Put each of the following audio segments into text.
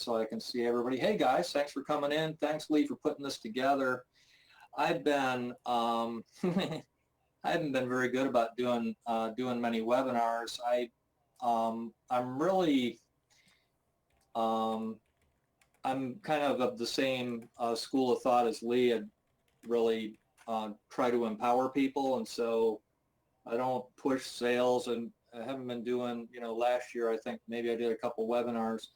so I can see everybody. Hey guys, thanks for coming in. Thanks, Lee, for putting this together. I've been I haven't been very good about doing many webinars. I'm really I'm kind of the same school of thought as Lee. I really try to empower people, and so I don't push sales, and I haven't been doing, last year I think maybe I did a couple webinars,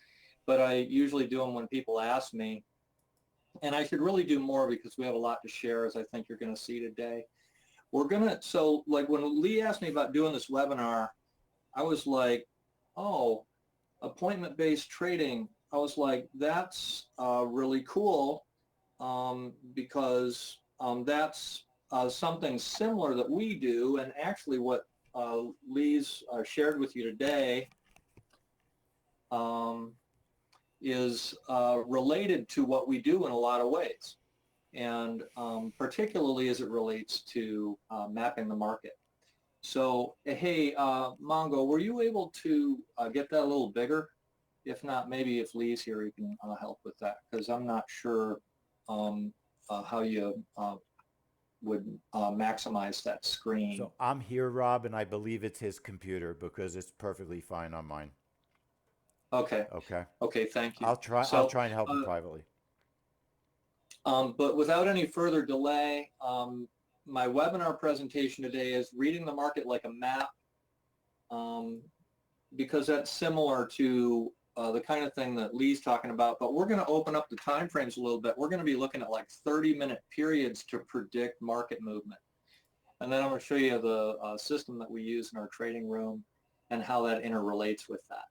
but I usually do them when people ask me, and I should really do more because we have a lot to share, as I think you're going to see today. So like when Lee asked me about doing this webinar, I was like, oh, appointment-based trading. I was like, that's really cool, because that's something similar that we do, and actually what Lee's shared with you today is related to what we do in a lot of ways, and particularly as it relates to mapping the market. So, hey, Mongo, were you able to get that a little bigger? If not, maybe if Lee's here, he can help with that, because I'm not sure how you would maximize that screen. So I'm here, Rob, and I believe it's his computer because it's perfectly fine on mine. Okay. Okay. Okay, thank you. I'll So, try and help him privately. but without any further delay, my webinar presentation today is reading the market like a map, because that's similar to the kind of thing that Lee's talking about, but we're going to open up the time frames a little bit. We're going to be looking at like 30-minute periods to predict market movement. And then I'm going to show you the system that we use in our trading room and how that interrelates with that.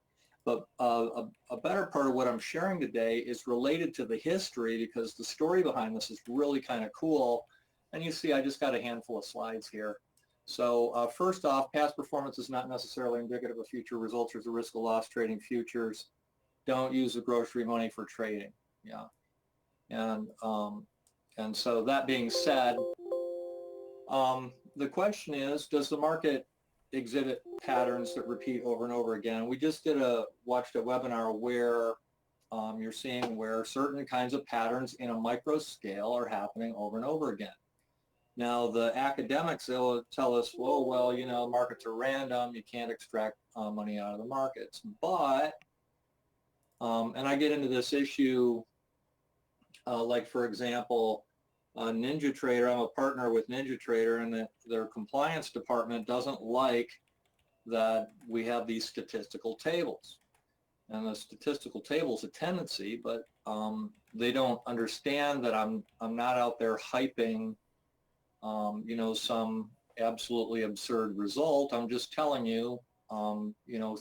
But a better part of what I'm sharing today is related to the history, because the story behind this is really kind of cool. And you see I just got a handful of slides here. So first off, past performance is not necessarily indicative of future results. There's a risk of loss trading futures. Don't use the grocery money for trading. Yeah. And so that being said, the question is, does the market exhibit patterns that repeat over and over again? We just watched a webinar where you're seeing where certain kinds of patterns in a micro scale are happening over and over again. Now, the academics, they'll tell us, well, markets are random. You can't extract money out of the markets. But, and I get into this issue, like, for example, NinjaTrader, I'm a partner with NinjaTrader, and their compliance department doesn't like that we have these statistical tables. And the statistical table is a tendency, but they don't understand that I'm not out there hyping some absolutely absurd result. I'm just telling you,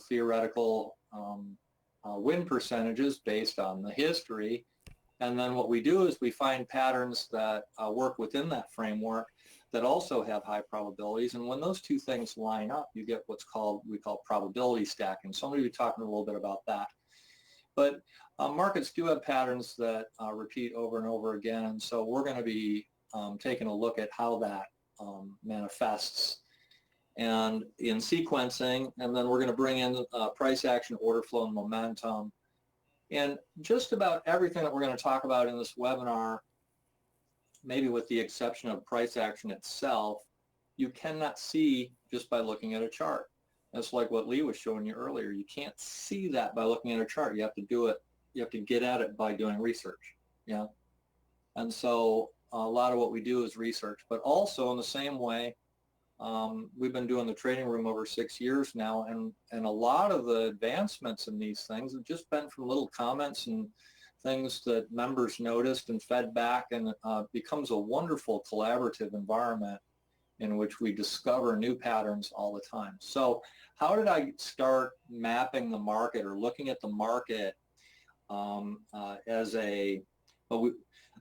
theoretical win percentages based on the history. And then what we do is we find patterns that work within that framework that also have high probabilities. And when those two things line up, you get we call probability stacking. So I'm going to be talking a little bit about that. But markets do have patterns that repeat over and over again. And so we're going to be taking a look at how that manifests and in sequencing, and then we're going to bring in price action, order flow, and momentum. And just about everything that we're going to talk about in this webinar, maybe with the exception of price action itself, you cannot see just by looking at a chart. That's like what Lee was showing you earlier. You can't see that by looking at a chart. You have to do it. You have to get at it by doing research. Yeah. And so a lot of what we do is research, but also in the same way, we've been doing the trading room over 6 years now, and a lot of the advancements in these things have just been from little comments and things that members noticed and fed back, and becomes a wonderful collaborative environment in which we discover new patterns all the time. So how did I start mapping the market or looking at the market as a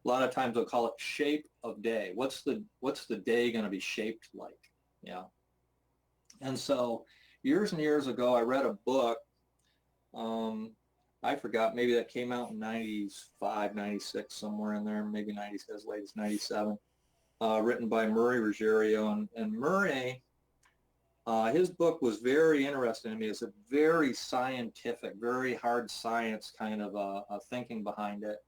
lot of times they'll call it shape of day. What's the day going to be shaped like? Yeah. And so years and years ago, I read a book. I forgot, maybe that came out in 95, 96, somewhere in there, maybe 90, as late as 97, written by Murray Ruggiero. And Murray His book was very interesting to me. It's a very scientific, very hard science kind of thinking behind it.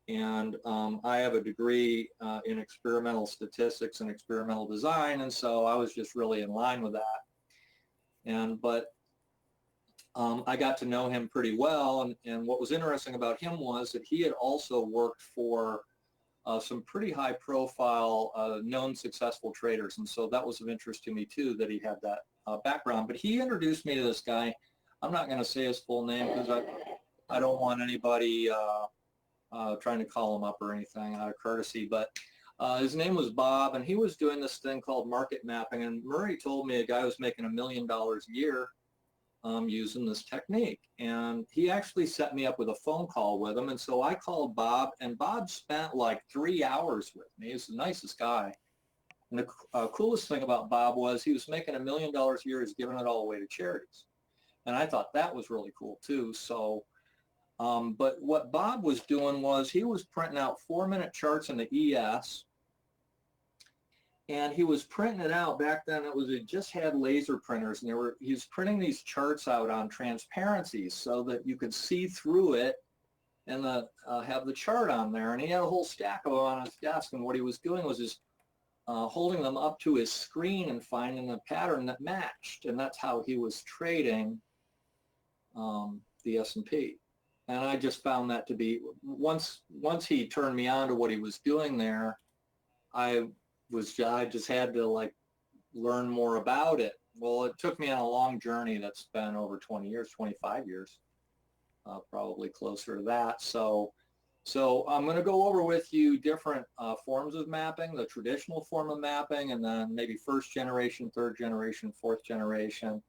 And I have a degree in experimental statistics and experimental design, and so I was just really in line with that. But I got to know him pretty well, and what was interesting about him was that he had also worked for some pretty high-profile, known successful traders, and so that was of interest to me too, that he had that background. But he introduced me to this guy. I'm not going to say his full name because I don't want anybody trying to call him up or anything out of courtesy, but his name was Bob, and he was doing this thing called market mapping. And Murray told me a guy was making $1 million a year using this technique. And he actually set me up with a phone call with him. And so I called Bob, and Bob spent like 3 hours with me. He's the nicest guy. And the coolest thing about Bob was he was making $1 million a year. He's giving it all away to charities. And I thought that was really cool too. So but what Bob was doing was he was printing out 4-minute charts in the ES, and he was printing it out. Back then it just had laser printers, and he was printing these charts out on transparencies so that you could see through it and have the chart on there. And he had a whole stack of them on his desk, and what he was doing was just holding them up to his screen and finding a pattern that matched, and that's how he was trading the S&P. And I just found that to be, once he turned me on to what he was doing there, I just had to like learn more about it. Well, it took me on a long journey that's been over 20 years, 25 years, probably closer to that. So I'm going to go over with you different forms of mapping, the traditional form of mapping, and then maybe first generation, third generation, fourth generation,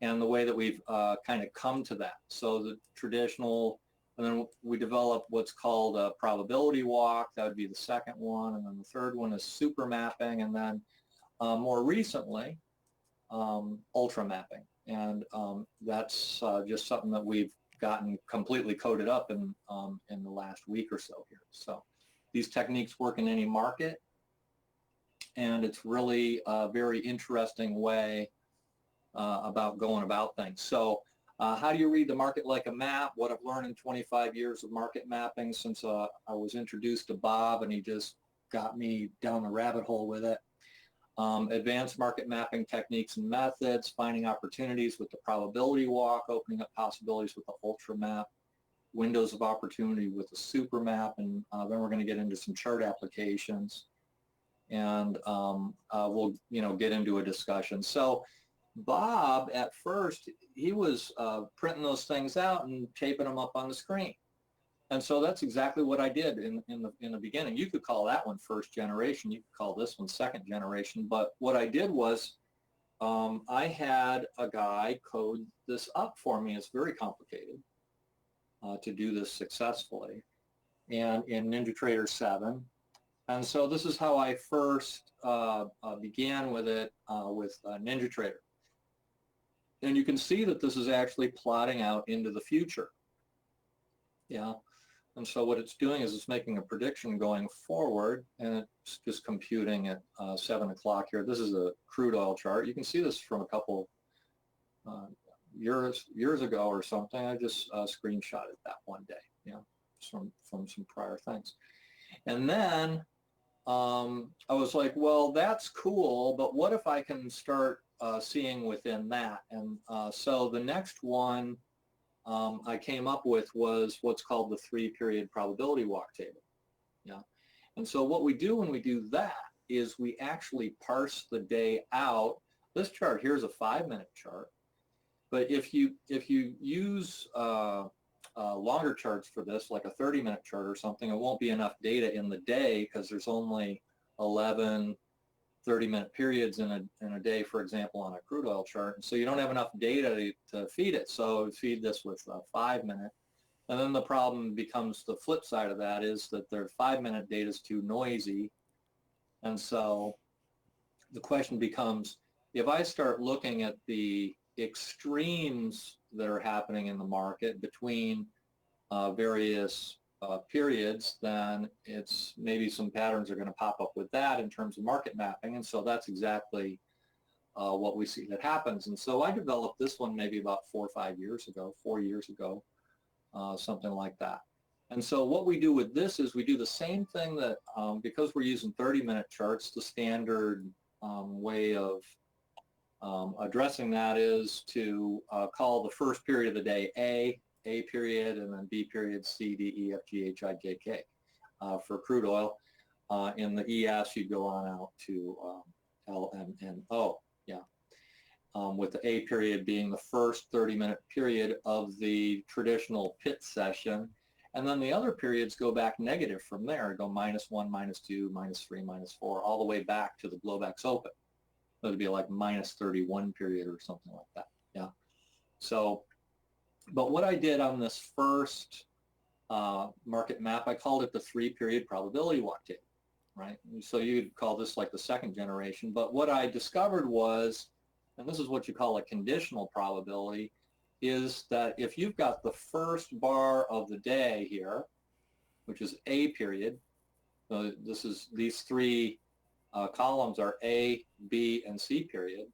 and the way that we've kind of come to that. So the traditional, and then we develop what's called a probability walk. That would be the second one. And then the third one is super mapping. And then more recently, ultra mapping. And that's just something that we've gotten completely coded up in the last week or so here. So these techniques work in any market, and it's really a very interesting way about going about things. So how do you read the market like a map? What I've learned in 25 years of market mapping since I was introduced to Bob, and he just got me down the rabbit hole with it. Advanced market mapping techniques and methods, finding opportunities with the probability walk, opening up possibilities with the ultra map, windows of opportunity with the super map, and then we're going to get into some chart applications, and we'll get into a discussion. So Bob, at first, he was printing those things out and taping them up on the screen. And so that's exactly what I did in the beginning. You could call that one first generation. You could call this one second generation. But what I did was I had a guy code this up for me. It's very complicated to do this successfully, and in NinjaTrader 7. And so this is how I first began with it with NinjaTrader. And you can see that this is actually plotting out into the future. Yeah. And so what it's doing is it's making a prediction going forward, and it's just computing at 7 o'clock here. This is a crude oil chart. You can see this from a couple years ago or something. I just screenshotted that one day, from some prior things. And then I was like, well, that's cool, but what if I can start seeing within that? And so the next one I came up with was what's called the 3-period probability walk table. Yeah. And so what we do when we do that is we actually parse the day out. This chart here is a 5-minute chart, but if you use longer charts for this, like a 30-minute chart or something, it won't be enough data in the day because there's only 11 30-minute periods in a day, for example, on a crude oil chart. And so you don't have enough data to feed it. So feed this with a 5-minute. And then the problem becomes the flip side of that is that their 5-minute data is too noisy. And so the question becomes, if I start looking at the extremes that are happening in the market between various periods, then it's maybe some patterns are going to pop up with that in terms of market mapping. And so that's exactly what we see that happens. And so I developed this one maybe about 4 years ago, something like that. And so what we do with this is we do the same thing that, because we're using 30-minute charts, the standard way of addressing that is to call the first period of the day A period, and then B period, C, D, E, F, G, H, I, J, K. For crude oil, in the ES, you go on out to L, M, N, O. Yeah. With the A period being the first 30-minute period of the traditional pit session. And then the other periods go back negative from there, go -1, -2, -3, -4, all the way back to the Globex Open. So it'd be like -31 period or something like that. Yeah. So, but what I did on this first market map, I called it the 3-period probability walk table, right? So you'd call this like the second generation. But what I discovered was, and this is what you call a conditional probability, is that if you've got the first bar of the day here, which is A period, these three columns are A, B, and C period.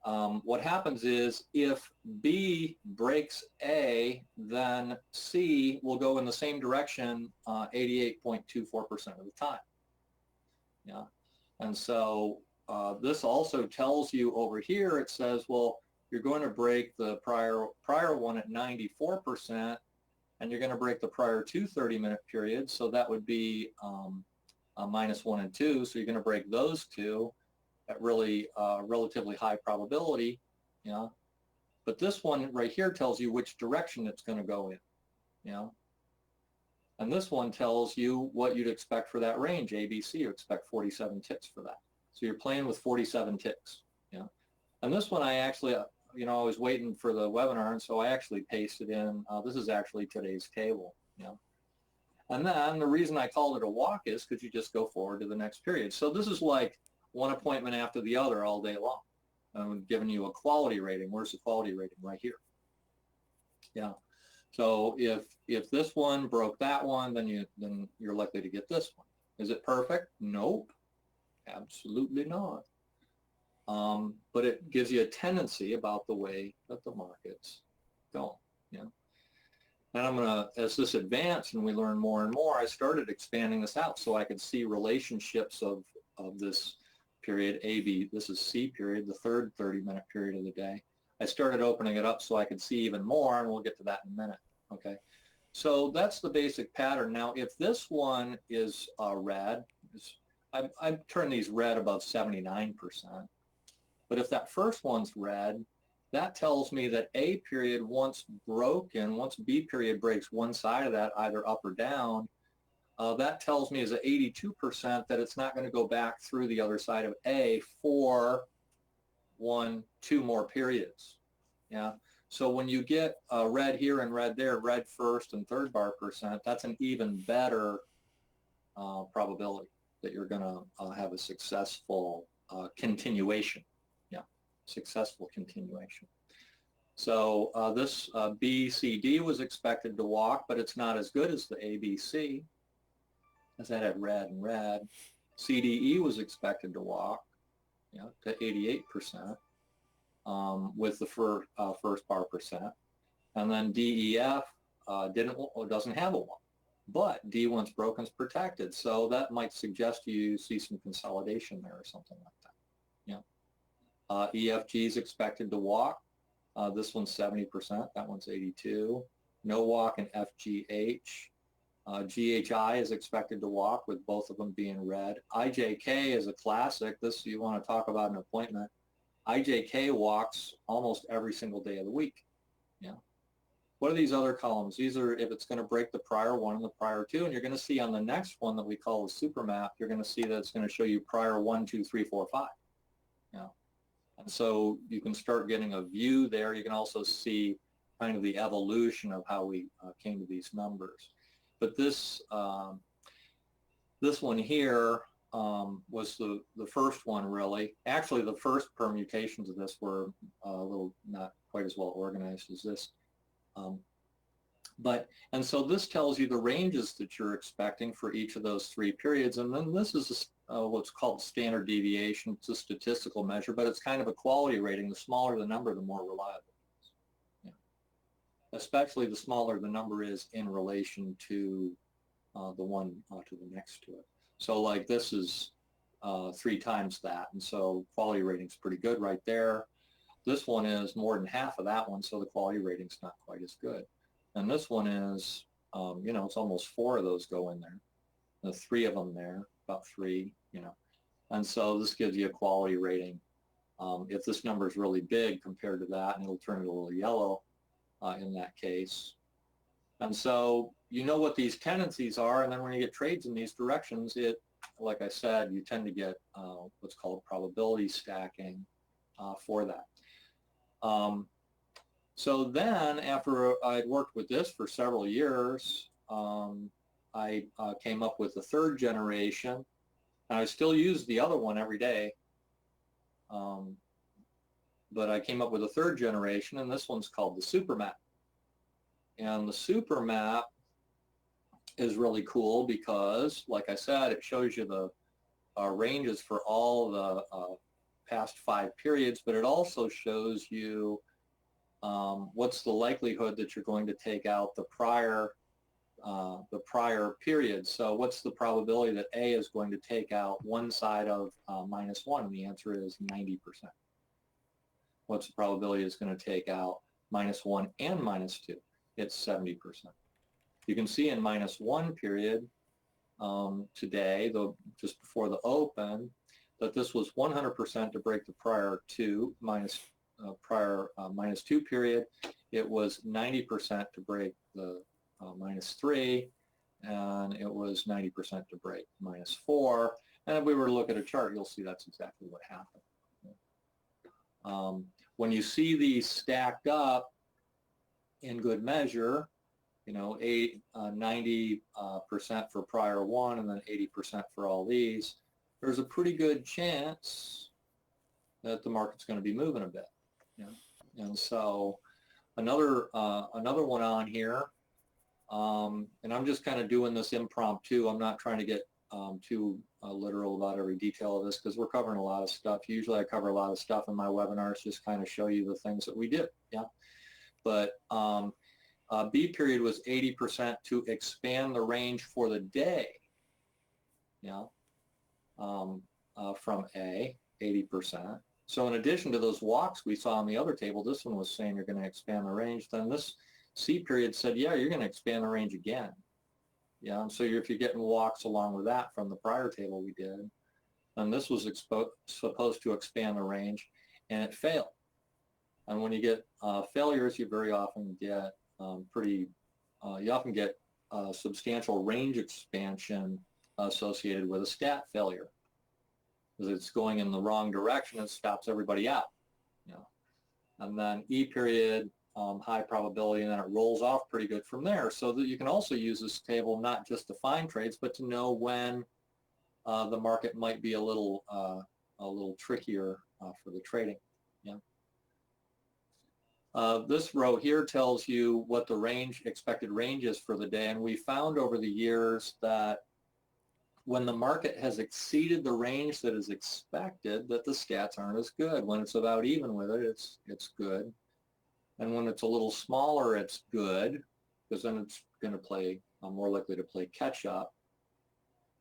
What happens is if B breaks A, then C will go in the same direction 88.24% of the time. Yeah, and so this also tells you over here, it says, well, you're going to break the prior one at 94%, and you're going to break the prior two 30-minute periods, so that would be -1 and 2, so you're going to break those two at really relatively high probability, you know. But this one right here tells you which direction it's going to go in, you know. And this one tells you what you'd expect for that range, ABC. You expect 47 ticks for that. So you're playing with 47 ticks, you know. And this one I actually, you know, I was waiting for the webinar, and so I actually pasted in, this is actually today's table, you know. And then the reason I called it a walk is because you just go forward to the next period. So this is like one appointment after the other all day long. I'm giving you a quality rating. Where's the quality rating? Right here. Yeah. So if this one broke that one, then you're likely to get this one. Is it perfect? Nope. Absolutely not. But it gives you a tendency about the way that the market's going. Yeah. And I'm going to, as this advanced and we learn more and more, I started expanding this out so I could see relationships of this period, AB, this is C period, the third 30-minute period of the day. I started opening it up so I could see even more, and we'll get to that in a minute, okay? So that's the basic pattern. Now, if this one is red, I've turned these red above 79%, but if that first one's red, that tells me that A period, once broken, once B period breaks one side of that, either up or down, that tells me is at 82% that it's not going to go back through the other side of A for 2 more periods. Yeah. So when you get red here and red there, red first and third bar percent, that's an even better probability that you're going to have a successful continuation. Yeah, successful continuation. So this BCD was expected to walk, but it's not as good as the ABC, as that had red and red. CDE was expected to walk, you know, to 88% with the first bar percent. And then DEF doesn't have a 1. But D, once broken, is protected. So that might suggest you see some consolidation there or something like that. Yeah. EFG is expected to walk. This one's 70%. That one's 82. No walk in FGH. GHI is expected to walk, with both of them being red. IJK is a classic. This, you want to talk about an appointment. IJK walks almost every single day of the week. Yeah. What are these other columns? These are if it's going to break the prior one and the prior two, and you're going to see on the next one that we call the super map, you're going to see that it's going to show you prior 1, 2, 3, 4, 5. Yeah. And so you can start getting a view there. You can also see kind of the evolution of how we came to these numbers. But this one here was the first one, really. Actually, the first permutations of this were a little not quite as well organized as this. And so this tells you the ranges that you're expecting for each of those 3 periods. And then this is what's called standard deviation. It's a statistical measure, but it's kind of a quality rating. The smaller the number, the more reliable it is. Yeah. Especially the smaller the number is in relation to the one to the next to it. So like this is 3 times that, and so quality rating's pretty good right there. This one is more than half of that one, so the quality rating's not quite as good. And this one is, you know, it's almost 4 of those go in there. The 3 of them there, about 3, you know. And so this gives you a quality rating. If this number is really big compared to that, and it'll turn it a little yellow in that case. And so you know what these tendencies are, and then when you get trades in these directions, it, like I said, you tend to get what's called probability stacking for that. So then after I'd worked with this for several years, I came up with the 3rd generation, and I still use the other one every day. But I came up with a 3rd generation, and this one's called the super map. And the super map is really cool because, like I said, it shows you the ranges for all the past 5 periods, but it also shows you what's the likelihood that you're going to take out the prior period. So what's the probability that A is going to take out one side of -1? And the answer is 90%. What's the probability it's going to take out -1 and -2? It's 70%. You can see in -1 period today, just before the open, that this was 100% to break the prior -2 period. It was 90% to break the -3, and it was 90% to break -4. And if we were to look at a chart, you'll see that's exactly what happened. When you see these stacked up in good measure, you know, 90% for prior one and then 80% for all these, there's a pretty good chance that the market's going to be moving a bit. You know? And so another one on here, and I'm just kind of doing this impromptu. I'm not trying to get too literal about every detail of this because we're covering a lot of stuff. Usually I cover a lot of stuff in my webinars, just kind of show you the things that we do. Yeah. But B period was 80% to expand the range for the day. Yeah. From A, 80%. So in addition to those walks we saw on the other table, this one was saying you're going to expand the range. Then this C period said, yeah, you're going to expand the range again. Yeah, and so if you're getting walks along with that from the prior table we did, and this was supposed to expand the range, and it failed. And when you get failures, you very often get substantial range expansion associated with a stat failure. Because it's going in the wrong direction, it stops everybody out. You know. And then E period, high probability, and then it rolls off pretty good from there. So that you can also use this table not just to find trades, but to know when the market might be a little trickier for the trading. Yeah. This row here tells you what the expected range is for the day, and we found over the years that when the market has exceeded the range that is expected, that the stats aren't as good. When it's about even with it, it's good. And when it's a little smaller, it's good, because then it's going to play, more likely to play catch up.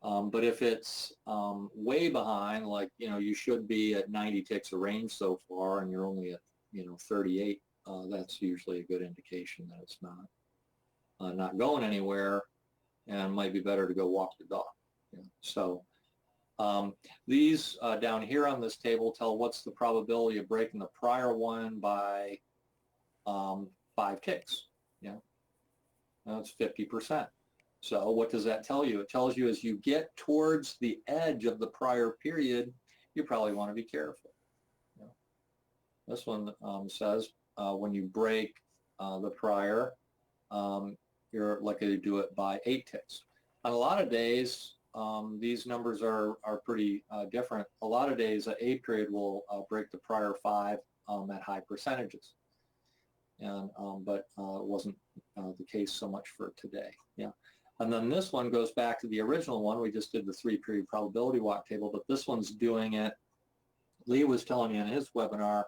But if it's way behind, like, you know, you should be at 90 ticks of range so far, and you're only at, you know, 38, that's usually a good indication that it's not going anywhere, and might be better to go walk the dog. Yeah. So these down here on this table tell what's the probability of breaking the prior one by 5 ticks. Yeah, that's 50%. So what does that tell you? It tells you as you get towards the edge of the prior period, you probably want to be careful. Yeah. This one says when you break the prior, you're likely to do it by 8 ticks. On a lot of days, these numbers are pretty different. A lot of days, A period will break the prior 5 at high percentages. And but it wasn't the case so much for today. Yeah. And then this one goes back to the original one. We just did the 3-period probability walk table, but this one's doing it. Lee was telling me in his webinar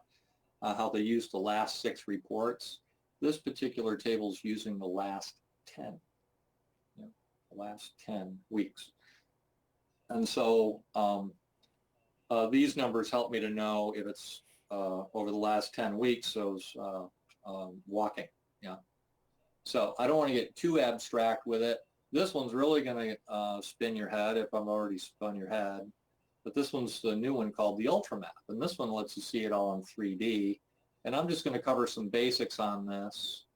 how they used the last 6 reports. This particular table is using the last 10, the last 10 weeks. And so these numbers help me to know if it's over the last 10 weeks, those walking. Yeah. So I don't want to get too abstract with it. This one's really going to spin your head if I've already spun your head. But this one's the new one called the Ultra Map. And this one lets you see it all in 3D. And I'm just going to cover some basics on this.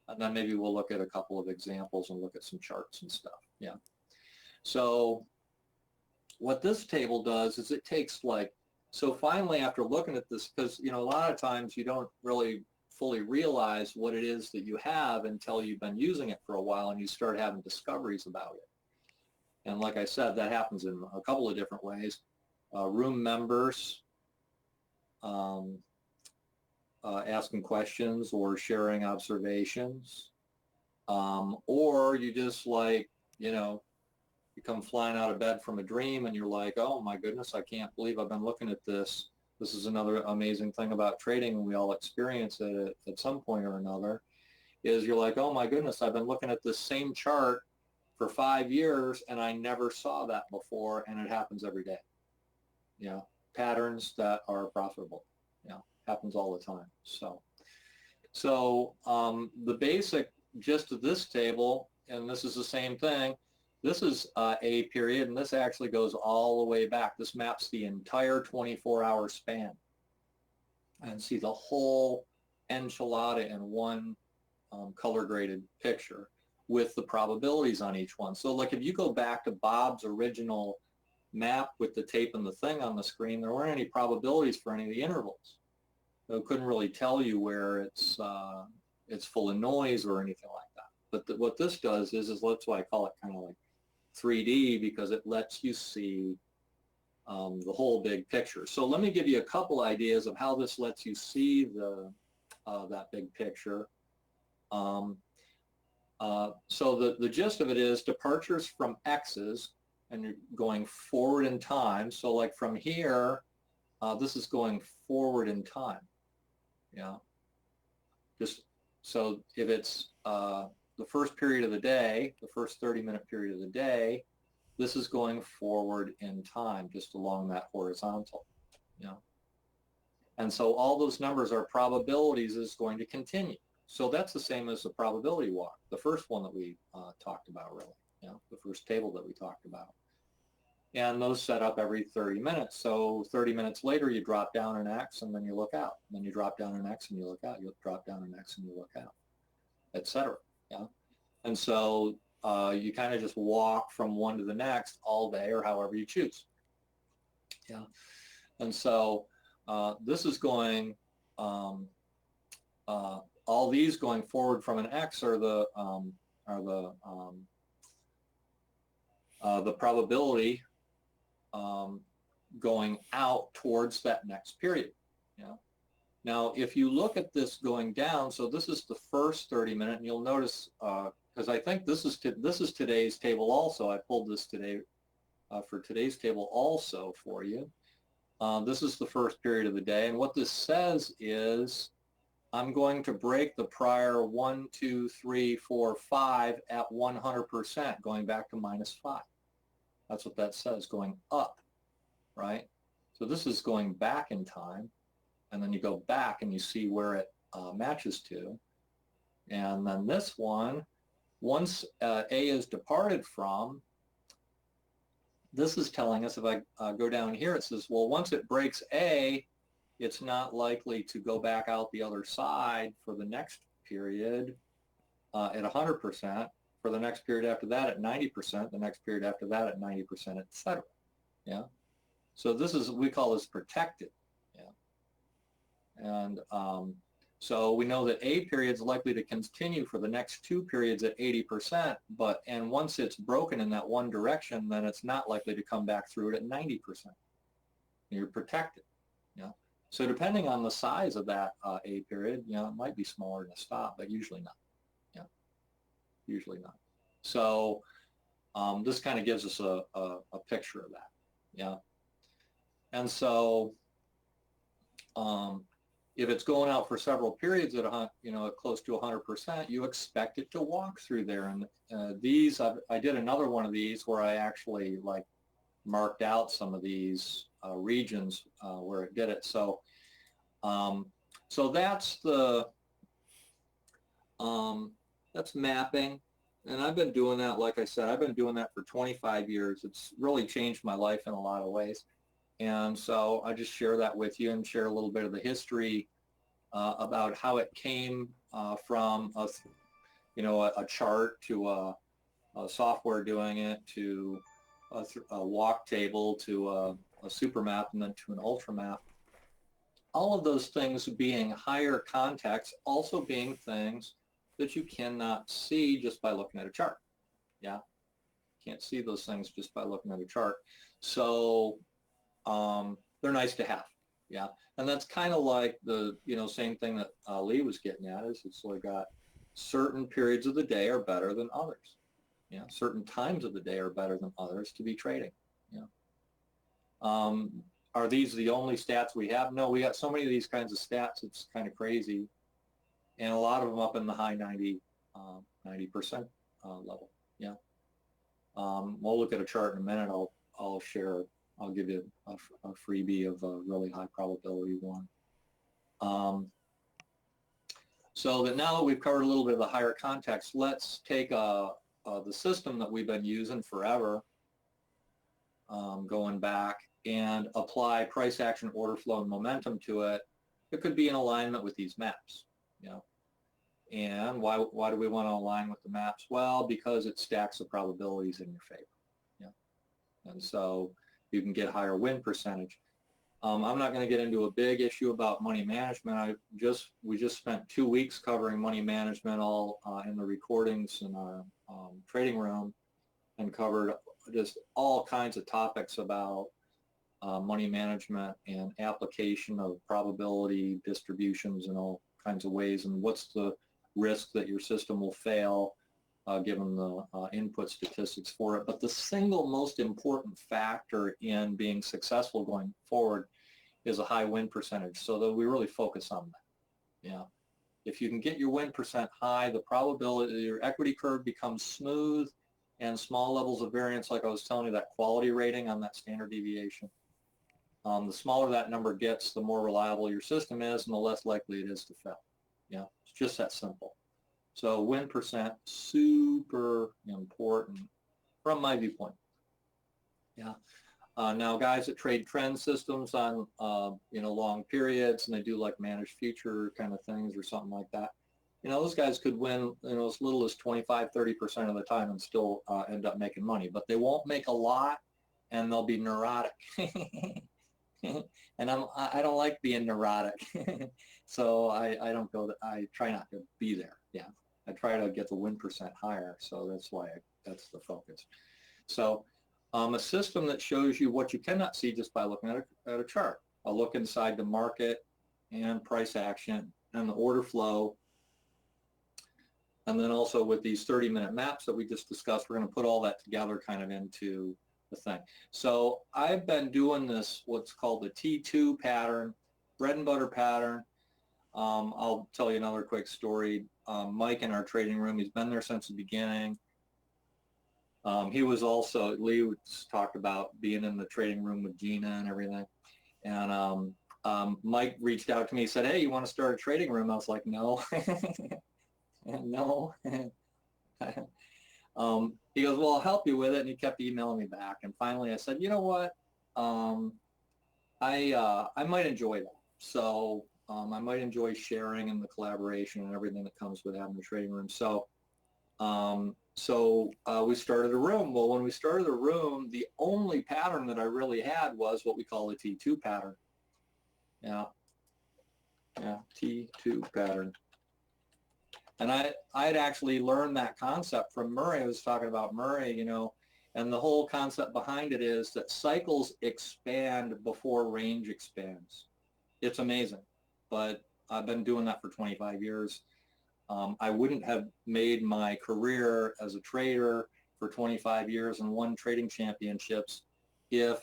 And then maybe we'll look at a couple of examples and look at some charts and stuff. Yeah. So what this table does is it takes so finally after looking at this, because, a lot of times you don't really fully realize what it is that you have until you've been using it for a while and you start having discoveries about it. And like I said, that happens in a couple of different ways. Room members asking questions or sharing observations, or you just you come flying out of bed from a dream and you're like, oh my goodness, I can't believe I've been looking at this. This is another amazing thing about trading, and we all experience it at some point or another, is you're like, oh my goodness, I've been looking at this same chart for 5 years and I never saw that before, and it happens every day. Patterns that are profitable, happens all the time. So the basic gist of this table, and this is the same thing, this is a period, and this actually goes all the way back. This maps the entire 24-hour span. And see the whole enchilada in one color-graded picture with the probabilities on each one. So if you go back to Bob's original map with the tape and the thing on the screen, there weren't any probabilities for any of the intervals. So it couldn't really tell you where it's full of noise or anything like that. But what this does is that's why I call it kind of like 3D, because it lets you see the whole big picture. So let me give you a couple ideas of how this lets you see that big picture. So the gist of it is departures from X's, and you're going forward in time. So from here, this is going forward in time. Just so if it's the first period of the day, the first 30-minute period of the day, this is going forward in time, just along that horizontal. And so all those numbers are probabilities is going to continue. So that's the same as the probability walk, the first one that we talked about, really, the first table that we talked about. And those set up every 30 minutes. So 30 minutes later, you drop down an X and then you look out. And then you drop down an X and you look out. You drop down an X and you look out, etc. And so you kind of just walk from one to the next all day, or however you choose. And so this is going, all these going forward from an X are the probability going out towards that next period. Now, if you look at this going down, so this is the first 30-minute, and you'll notice, because I think this is today's table also. I pulled this today for today's table also for you. This is the first period of the day, and what this says is I'm going to break the prior 1, 2, 3, 4, 5 at 100%, going back to -5. That's what that says, going up, right? So this is going back in time, and then you go back and you see where it matches to. And then this one, once A is departed from, this is telling us, if I go down here, it says, well, once it breaks A, it's not likely to go back out the other side for the next period at 100%, for the next period after that at 90%, the next period after that at 90%, etc. So this is, we call this protected. And so we know that A period is likely to continue for the next 2 periods at 80%, and once it's broken in that one direction, then it's not likely to come back through it at 90%. You're protected. So depending on the size of that A period, it might be smaller than a stop, but usually not. Usually not. So This kind of gives us a picture of that. Yeah. And so if it's going out for several periods at close to 100%, you expect it to walk through there. And I did another one of these where I actually like marked out some of these regions where it did it. So that's mapping. And I've been doing that, like I said, I've been doing that for 25 years. It's really changed my life in a lot of ways. And so I just share that with you and share a little bit of the history about how it came from a chart to a software doing it to a walk table to a super map and then to an ultra map. All of those things being higher context, also being things that you cannot see just by looking at a chart. Yeah, can't see those things just by looking at a chart. So they're nice to have. Yeah, and that's kind of like the same thing that Lee was getting at is it's like got certain periods of the day are better than others. Yeah, certain times of the day are better than others to be trading. Yeah. Are these the only stats we have? No, we got so many of these kinds of stats. It's kind of crazy, and a lot of them up in the high 90% level. Yeah. We'll look at a chart in a minute. I'll give you a freebie of a really high probability one. So that now that we've covered a little bit of the higher context, let's take the system that we've been using forever, going back, and apply price action, order flow, and momentum to it. It could be in alignment with these maps. And why do we want to align with the maps? Well, because it stacks the probabilities in your favor. And so you can get higher win percentage. I'm not going to get into a big issue about money management. We just spent 2 weeks covering money management all in the recordings in our trading room, and covered just all kinds of topics about money management and application of probability distributions in all kinds of ways, and what's the risk that your system will fail given the input statistics for it. But the single most important factor in being successful going forward is a high win percentage, so that we really focus on that. Yeah. If you can get your win percent high, the probability, your equity curve becomes smooth, and small levels of variance, like I was telling you, that quality rating on that standard deviation, the smaller that number gets, the more reliable your system is and the less likely it is to fail. Yeah, it's just that simple. So win percent, super important from my viewpoint. Yeah. Now, guys that trade trend systems on long periods, and they do like managed future kind of things or something like that, those guys could win as little as 25-30% of the time and still end up making money. But they won't make a lot, and they'll be neurotic. And I don't like being neurotic, so I don't go. I try not to be there. Yeah, I try to get the win percent higher. So that's the focus. So a system that shows you what you cannot see just by looking at a chart. I'll look inside the market and price action and the order flow. And then also with these 30-minute maps that we just discussed, we're going to put all that together kind of into the thing. So I've been doing this, what's called the T2 pattern, bread and butter pattern. I'll tell you another quick story. Mike in our trading room, he's been there since the beginning. He was also, Lee talked about being in the trading room with Gina and everything. And Mike reached out to me, said, hey, you want to start a trading room? I was like, no. No. He goes, well, I'll help you with it. And he kept emailing me back. And finally I said, you know what? I might enjoy that. So I might enjoy sharing and the collaboration and everything that comes with having a trading room. So we started a room. Well, when we started a room, the only pattern that I really had was what we call a T2 pattern. Yeah, T2 pattern. And I had actually learned that concept from Murray. I was talking about Murray, and the whole concept behind it is that cycles expand before range expands. It's amazing, but I've been doing that for 25 years. I wouldn't have made my career as a trader for 25 years and won trading championships if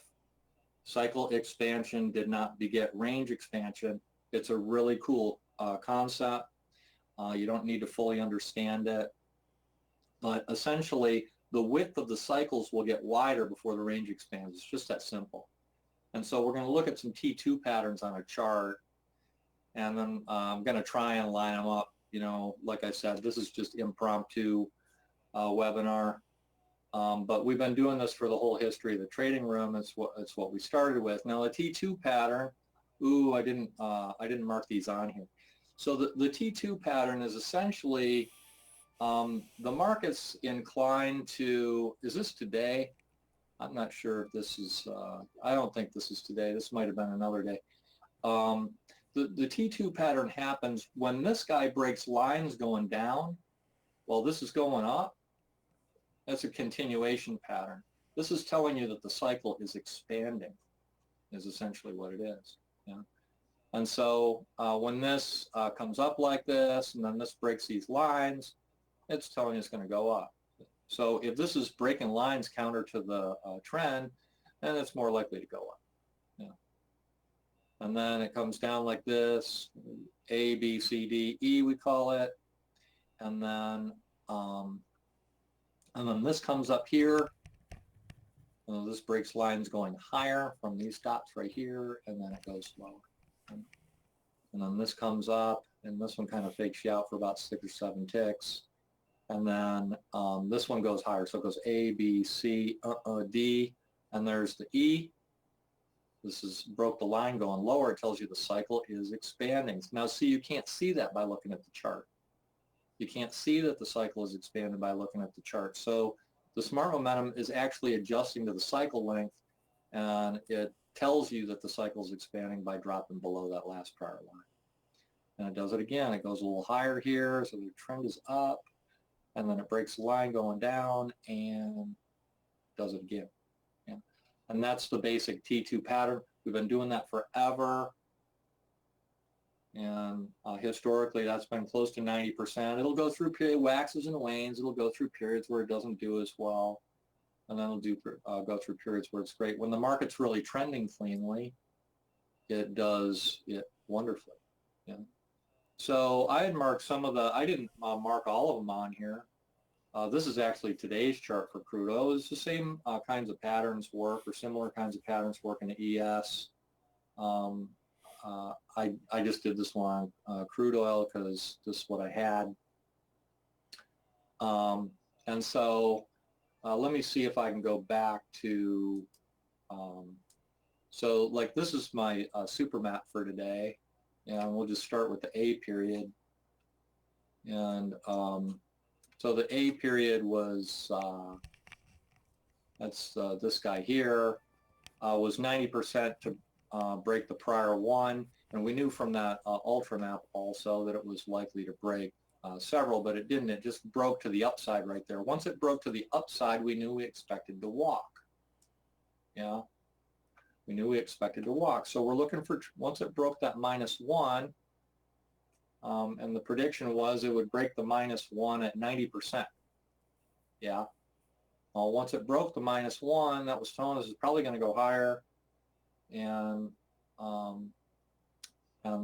cycle expansion did not beget range expansion. It's a really cool concept. You don't need to fully understand it, but essentially the width of the cycles will get wider before the range expands. It's just that simple. And so we're going to look at some T2 patterns on a chart, and then I'm going to try and line them up. You know, like I said, this is just impromptu webinar, but we've been doing this for the whole history of the trading room. It's what we started with. Now the T2 pattern, I didn't mark these on here. So the T2 pattern is essentially the market's inclined to, is this today? I'm not sure if this is, I don't think this is today. This might have been another day. The T2 pattern happens when this guy breaks lines going down while this is going up. That's a continuation pattern. This is telling you that the cycle is expanding, is essentially what it is. Yeah. And so when this comes up like this, and then this breaks these lines, it's telling you it's going to go up. So if this is breaking lines counter to the trend, then it's more likely to go up. Yeah. And then it comes down like this, A, B, C, D, E, we call it. And then this comes up here. This breaks lines going higher from these dots right here, and then it goes lower. And then this comes up, and this one kind of fakes you out for about 6 or 7 ticks. And then this one goes higher, so it goes A, B, C, D, and there's the E. This is broke the line going lower. It tells you the cycle is expanding. Now see, you can't see that by looking at the chart. You can't see that the cycle is expanded by looking at the chart. So the smart momentum is actually adjusting to the cycle length, and it tells you that the cycle is expanding by dropping below that last prior line. And it does it again. It goes a little higher here, so the trend is up, and then it breaks the line going down and does it again. Yeah. And that's the basic T2 pattern. We've been doing that forever. And historically, that's been close to 90%. It'll go through period waxes and wanes. It'll go through periods where it doesn't do as well. And then it'll go through periods where it's great. When the market's really trending cleanly, it does it wonderfully. Yeah. So I had marked some of the, I didn't mark all of them on here. This is actually today's chart for crude oil. It's the same kinds of patterns work, or similar kinds of patterns work in the ES. I just did this one on crude oil because this is what I had. And so let me see if I can go back to, so like this is my super map for today. And we'll just start with the A period. And so the A period was, that's this guy here, was 90% to break the prior one. And we knew from that ultra map also that it was likely to break several, but it didn't. It just broke to the upside right there. Once it broke to the upside, we knew we expected to walk. Yeah, we knew we expected to walk. So we're looking for, once it broke that -1, and the prediction was it would break the -1 at 90%. Yeah. Well, once it broke the -1, that was telling us it's probably going to go higher. And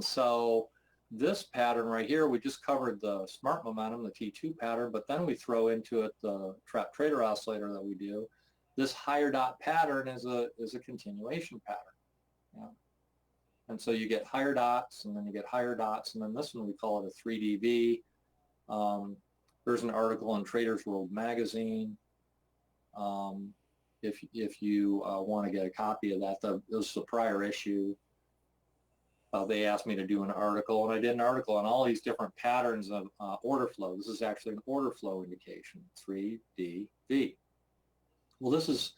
so this pattern right here, we just covered the smart momentum, the T2 pattern, but then we throw into it the trap trader oscillator that we do. This higher dot pattern is a continuation pattern. Yeah. And so you get higher dots, and then you get higher dots, and then this one we call it a 3DV. There's an article in Traders World magazine. If you want to get a copy of that, this is the prior issue. They asked me to do an article, and I did an article on all these different patterns of order flow. This is actually an order flow indication, 3DV. Well, this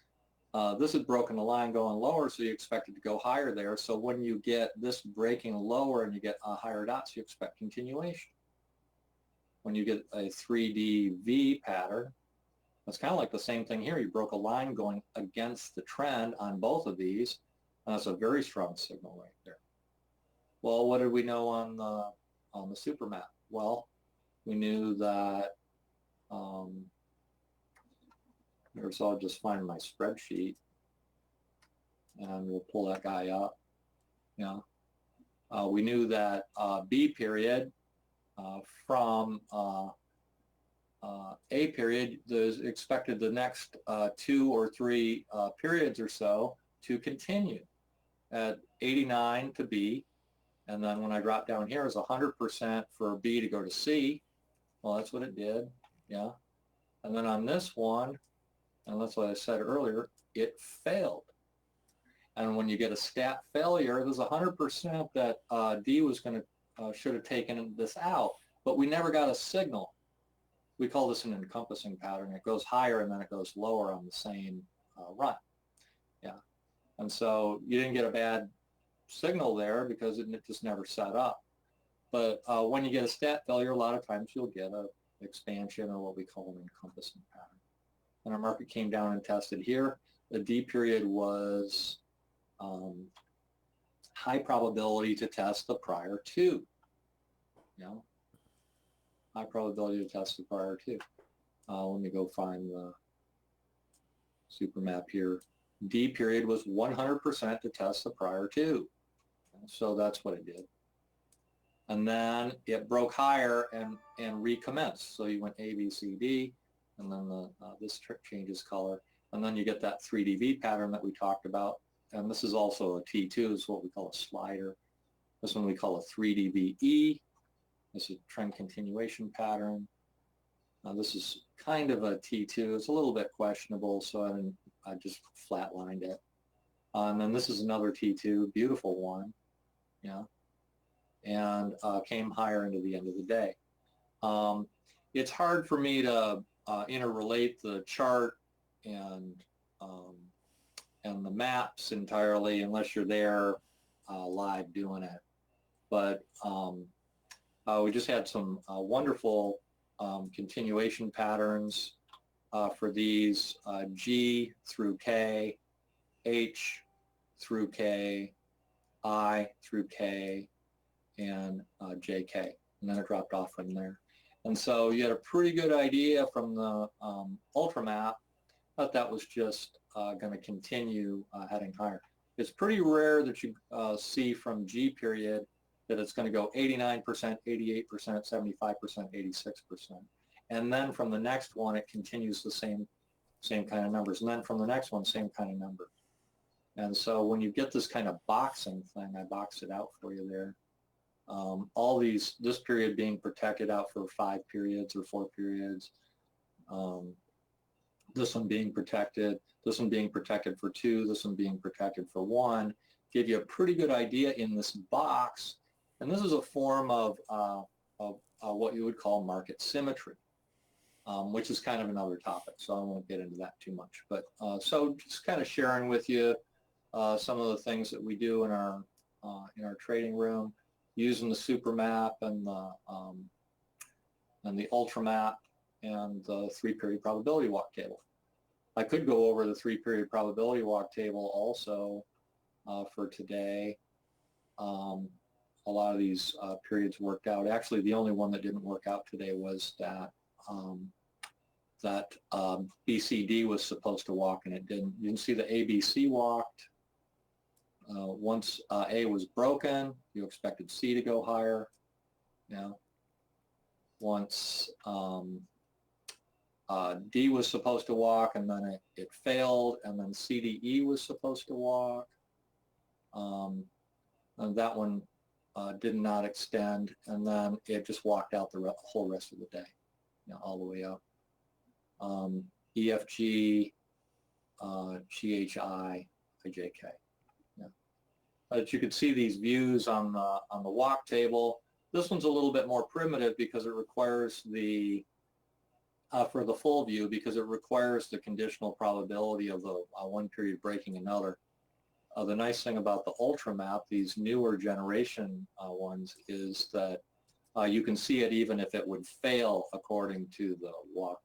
had broken the line going lower, so you expect it to go higher there. So when you get this breaking lower and you get higher dots, you expect continuation. When you get a 3DV pattern, it's kind of like the same thing here. You broke a line going against the trend on both of these, and that's a very strong signal right there. Well, what did we know on the super map? Well, we knew that Here, so I'll just find my spreadsheet and we'll pull that guy up. Yeah. We knew that B period from A period is expected the next 2 or 3 periods or so to continue at 89 to B. And then when I drop down here is 100% for B to go to C. Well, that's what it did. Yeah. And then on this one, and that's what I said earlier, it failed. And when you get a stat failure, there's 100% that D was going to should have taken this out, but we never got a signal. We call this an encompassing pattern. It goes higher and then it goes lower on the same run. Yeah. And so you didn't get a bad signal there because it just never set up. But when you get a stat failure, a lot of times you'll get an expansion or what we call an encompassing pattern. And our market came down and tested here. The D period was high probability to test the prior two. You know, high probability to test the prior two. Let me go find the super map here. D period was 100% to test the prior two. So that's what it did. And then it broke higher and recommenced. So you went A, B, C, D, and then this changes color. And then you get that 3dV pattern that we talked about. And this is also a T2, is what we call a slider. This one we call a 3dVE. This is a trend continuation pattern. This is kind of a T2. It's a little bit questionable, so I just flatlined it. And then this is another T2, beautiful one, yeah, and came higher into the end of the day. It's hard for me to interrelate the chart and the maps entirely unless you're there live doing it. But we just had some wonderful continuation patterns for these G through K, H through K, I through K, and JK. And then it dropped off from there. And so you had a pretty good idea from the ultramap that that was just going to continue heading higher. It's pretty rare that you see from G period that it's going to go 89%, 88%, 75%, 86%. And then from the next one, it continues the same kind of numbers. And then from the next one, same kind of number. And so when you get this kind of boxing thing, I boxed it out for you there. All these, this period being protected out for 5 periods or 4 periods. This one being protected, this one being protected for 2, this one being protected for 1, give you a pretty good idea in this box. And this is a form of what you would call market symmetry, which is kind of another topic, so I won't get into that too much. But so just kind of sharing with you some of the things that we do in our trading room, using the super map and the ultra map and the 3-period probability walk table. I could go over the 3-period probability walk table also for today. A lot of these periods worked out. Actually, the only one that didn't work out today was that BCD was supposed to walk and it didn't. You can see the ABC walked. Once A was broken, you expected C to go higher. Yeah. Once D was supposed to walk and then it failed, and then CDE was supposed to walk. And that one did not extend, and then it just walked out the whole rest of the day, all the way up. EFG, GHI, IJK. Yeah. But you can see these views on the walk table. This one's a little bit more primitive because it requires the for the full view, because it requires the conditional probability of the one period breaking another. The nice thing about the ultra map, these newer generation ones, is that you can see it even if it would fail according to the walk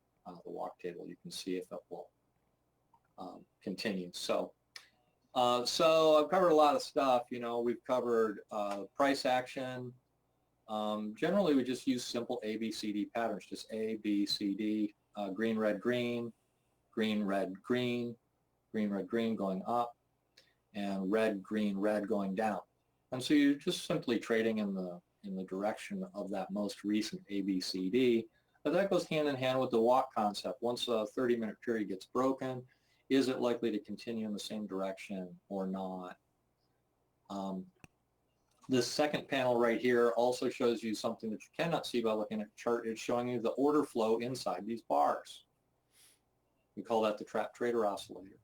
table. You can see if it will continue. So I've covered a lot of stuff. We've covered price action. Generally, we just use simple A, B, C, D patterns, just A, B, C, D, green, red, green, green, red, green, green, red, green going up, and red, green, red going down. And so you're just simply trading in the direction of that most recent ABCD. But that goes hand in hand with the walk concept. Once a 30-minute period gets broken, is it likely to continue in the same direction or not? This second panel right here also shows you something that you cannot see by looking at the chart. It's showing you the order flow inside these bars. We call that the trap trader oscillator.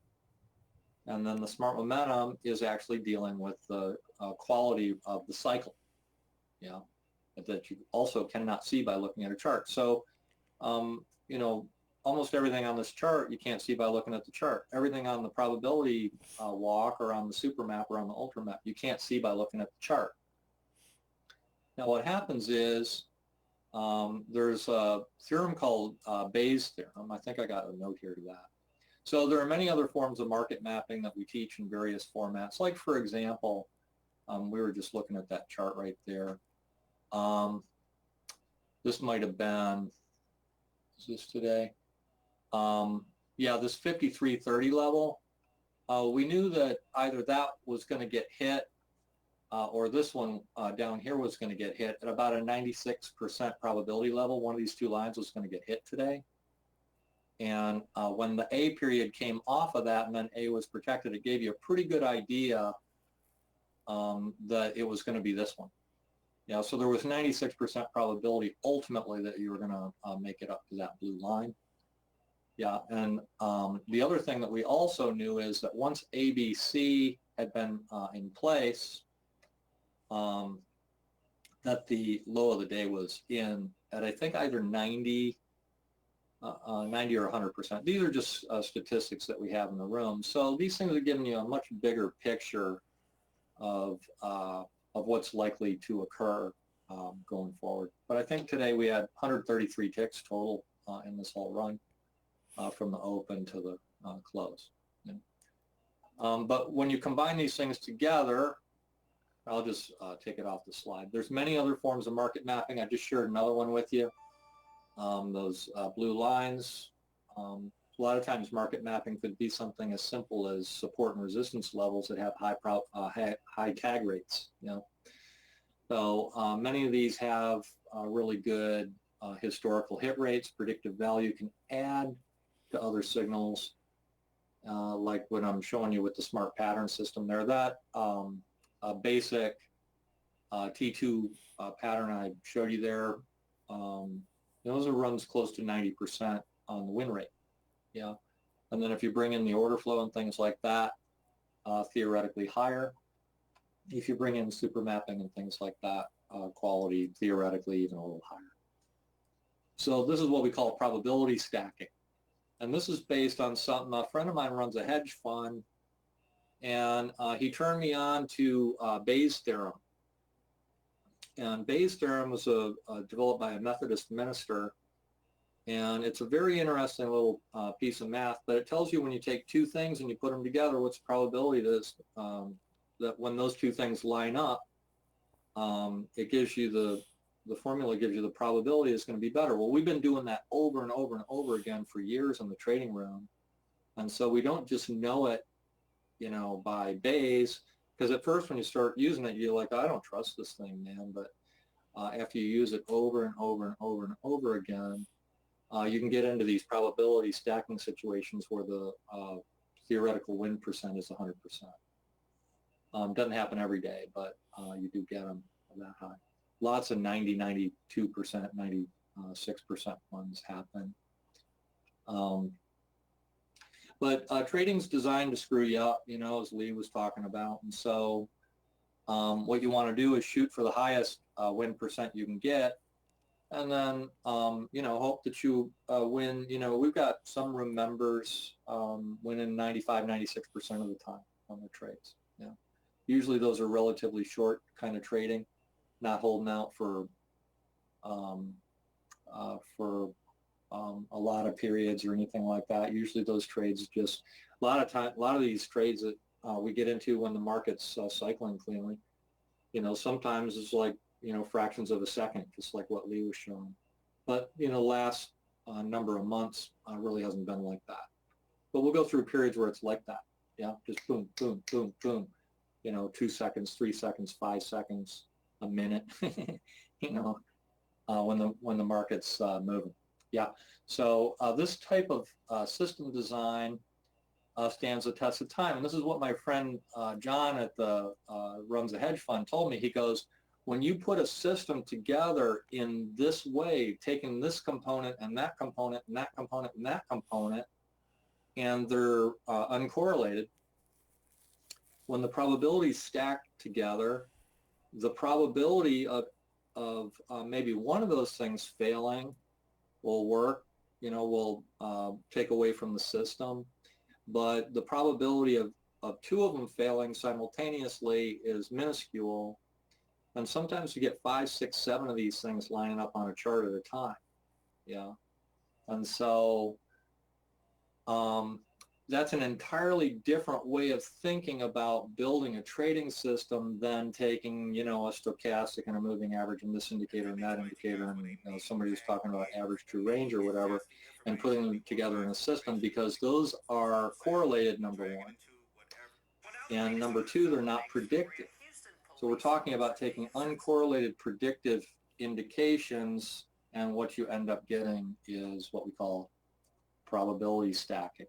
And then the smart momentum is actually dealing with the quality of the cycle, that you also cannot see by looking at a chart. So, almost everything on this chart you can't see by looking at the chart. Everything on the probability walk or on the super map or on the ultra map you can't see by looking at the chart. Now what happens is there's a theorem called Bayes' theorem. I think I got a note here to that. So there are many other forms of market mapping that we teach in various formats. Like, for example, we were just looking at that chart right there. This might have been, is this today? Yeah, this 5330 level. We knew that either that was going to get hit or this one down here was going to get hit at about a 96% probability level. One of these two lines was going to get hit today. And when the A period came off of that and then A was protected, it gave you a pretty good idea that it was going to be this one. So there was 96% probability ultimately that you were going to make it up to that blue line. And the other thing that we also knew is that once ABC had been in place, that the low of the day was in at I think either 90 or 100%. These are just statistics that we have in the room. So these things are giving you a much bigger picture of what's likely to occur going forward. But I think today we had 133 ticks total in this whole run from the open to the close. But when you combine these things together, I'll just take it off the slide. There's many other forms of market mapping. I just shared another one with you. Those blue lines. A lot of times market mapping could be something as simple as support and resistance levels that have high tag rates. So many of these have really good historical hit rates. Predictive value can add to other signals, like what I'm showing you with the smart pattern system there. That basic T2 pattern I showed you there, those are runs close to 90% on the win rate. And then if you bring in the order flow and things like that, theoretically higher. If you bring in super mapping and things like that, quality theoretically even a little higher. So this is what we call probability stacking. And this is based on something, a friend of mine runs a hedge fund, and he turned me on to Bayes' theorem. And Bayes' theorem was developed by a Methodist minister, and it's a very interesting little piece of math, but it tells you when you take two things and you put them together, what's the probability that when those two things line up, it gives you the formula gives you the probability it's going to be better. Well, we've been doing that over and over and over again for years in the trading room. And so we don't just know it, by Bayes, because at first when you start using it, you're like, I don't trust this thing, man. But after you use it over and over and over and over again, you can get into these probability stacking situations where the theoretical win percent is 100%. Doesn't happen every day, but you do get them that high. Lots of 90, 92%, 96% ones happen. But trading's designed to screw you up, as Lee was talking about. And so what you want to do is shoot for the highest win percent you can get, and then, hope that you win. We've got some room members winning 95, 96% of the time on their trades. Usually those are relatively short kind of trading, not holding out for a lot of periods or anything like that. Usually those trades just, a lot of these trades that we get into when the market's cycling cleanly, sometimes it's like, fractions of a second, just like what Lee was showing. But, last number of months really hasn't been like that. but we'll go through periods where it's like that. Yeah, just boom, boom, boom, boom. 2 seconds, 3 seconds, 5 seconds, a minute. you know, when the market's moving. Yeah. So this type of system design stands the test of time. And this is what my friend John at the runs a hedge fund told me. He goes, when you put a system together in this way, taking this component and that component and that component and that component, and they're uncorrelated, when the probabilities stack together, the probability of maybe one of those things failing will work, will take away from the system. But the probability of two of them failing simultaneously is minuscule. And sometimes you get 5, 6, 7 of these things lining up on a chart at a time. Yeah. And so that's an entirely different way of thinking about building a trading system than taking, a stochastic and a moving average and this indicator and that indicator, and somebody who's talking about average true range or whatever, and putting them together in a system, because those are correlated, number one, and number two, they're not predictive. So we're talking about taking uncorrelated predictive indications, and what you end up getting is what we call probability stacking.